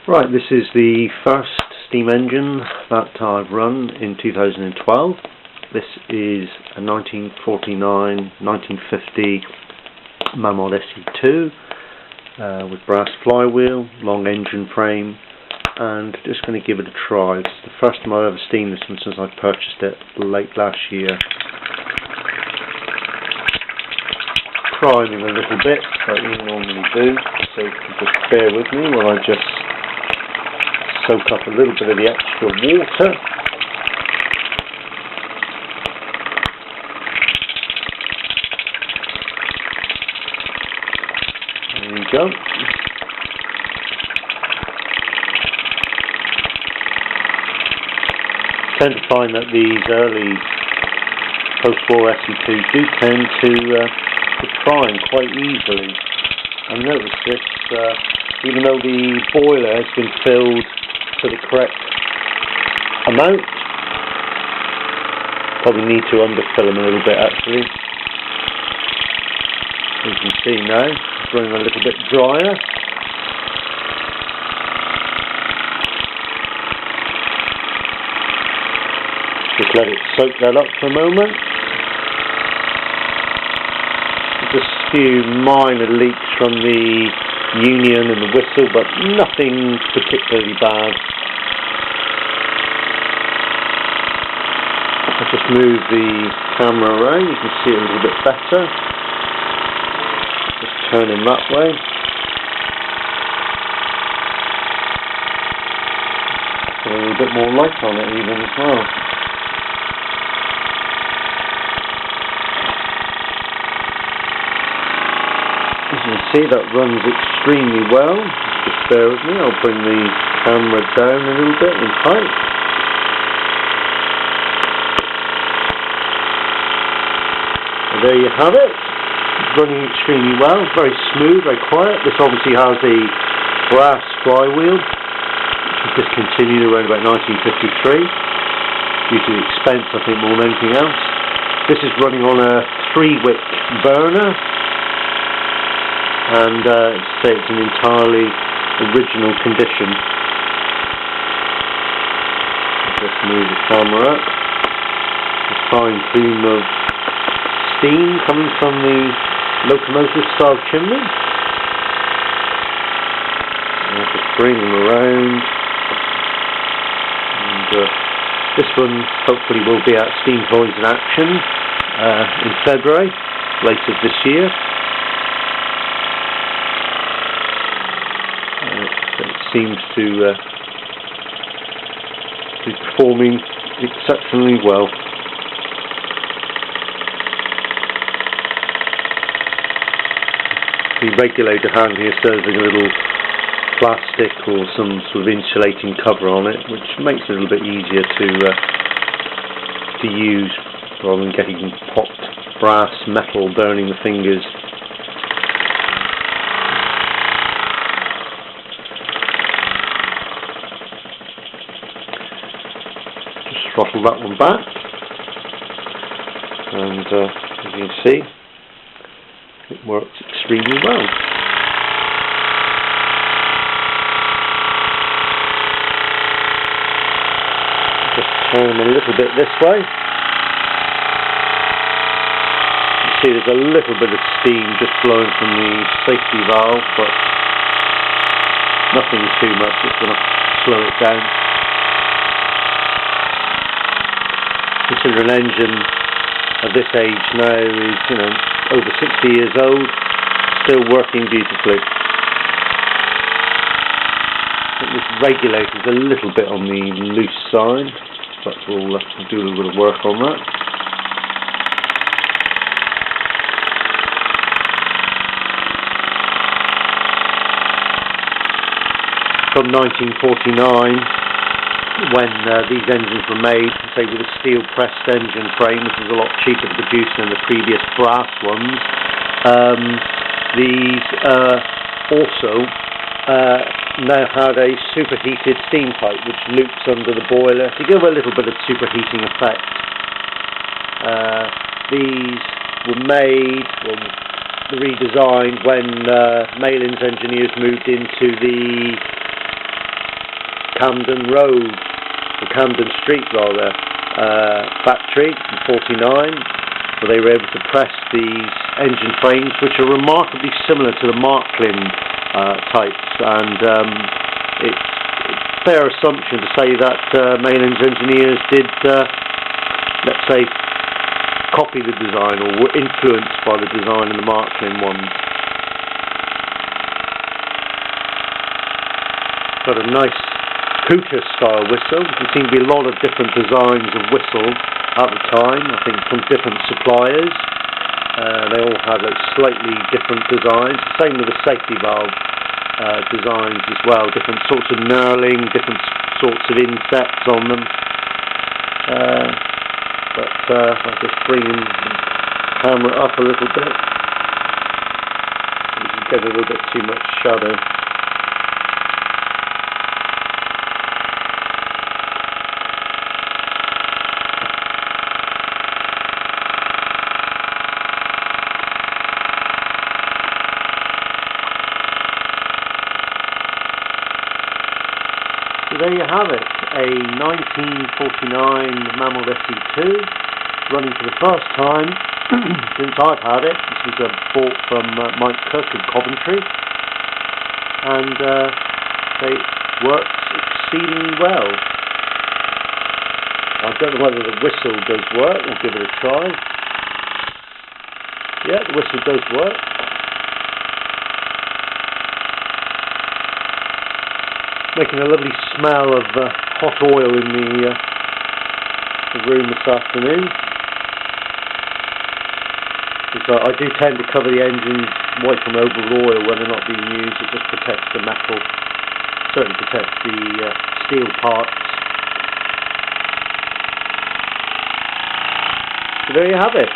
Right, this is the first steam engine that I've run in 2012. This is a 1949-1950 Mamod SE2 with brass flywheel, long engine frame, and just going to give it a try. It's the first time I've ever steamed this one since I purchased it late last year. Priming a little bit, like you normally do, so you can just bear with me while I just soak up a little bit of the extra water. There we go. I tend to find that these early post-war SE2s do tend to prime quite easily. I've noticed this, even though the boiler has been filled to the correct amount. Probably need to underfill them a little bit actually. As you can see now, it's running a little bit drier. Just let it soak that up for a moment. Just a few minor leaks from the union and the whistle, but nothing particularly bad. I'll just move the camera around, you can see it a little bit better. Just turn him that way. Put a little bit more light on it even as well. As you can see, that runs extremely well. Just bear with me, I'll bring the camera down a little bit in height. And there you have it. It's running extremely well, very smooth, very quiet. This obviously has a brass flywheel, which was discontinued around about 1953, due to the expense, I think, more than anything else. This is running on a 3-wick burner. And say it's an entirely original condition. I'll just move the camera up. A fine plume of steam coming from the locomotive style chimney. And I'll just bring them around. And this one hopefully will be at Steam Toys in Action in February, later this year. It seems to be performing exceptionally well. The regulator hand here serves as a little plastic or some sort of insulating cover on it, which makes it a little bit easier to use rather than getting popped brass metal burning the fingers. Throttle that one back, and as you can see, it works extremely well. Just turn a little bit this way. You see there's a little bit of steam just blowing from the safety valve, but nothing too much, it's going to slow it down. Consider an engine of this age now is, over 60 years old, still working beautifully. I think this regulator is a little bit on the loose side, but we'll do a little bit of work on that. From 1949, when these engines were made, say with a steel pressed engine frame, which was a lot cheaper to produce than the previous brass ones, these also now had a superheated steam pipe which loops under the boiler to give a little bit of superheating effect. These were made, or redesigned, when Malin's engineers moved into the Camden Road, or Camden Street rather, factory in 49, where they were able to press these engine frames, which are remarkably similar to the Marklin types, and it's a fair assumption to say that Mayland's engineers did, let's say, copy the design or were influenced by the design in the Marklin ones. Got a nice hooter style whistle. There seem to be a lot of different designs of whistles at the time, I think from different suppliers. They all had like slightly different designs, same with the safety valve designs as well, different sorts of knurling, different sorts of insets on them. I'll just bring the camera up a little bit. You can get a little bit too much shadow. So there you have it, a 1949 Mamod SE2, running for the first time since I've had it. This was bought from Mike Cook in Coventry, and it works exceedingly well. I don't know whether the whistle does work, we'll give it a try. Yeah, the whistle does work. Making a lovely smell of hot oil in the room this afternoon. Because I do tend to cover the engines, wipe them over with oil when they're not being used. It just protects the metal, certainly protects the steel parts. So there you have it.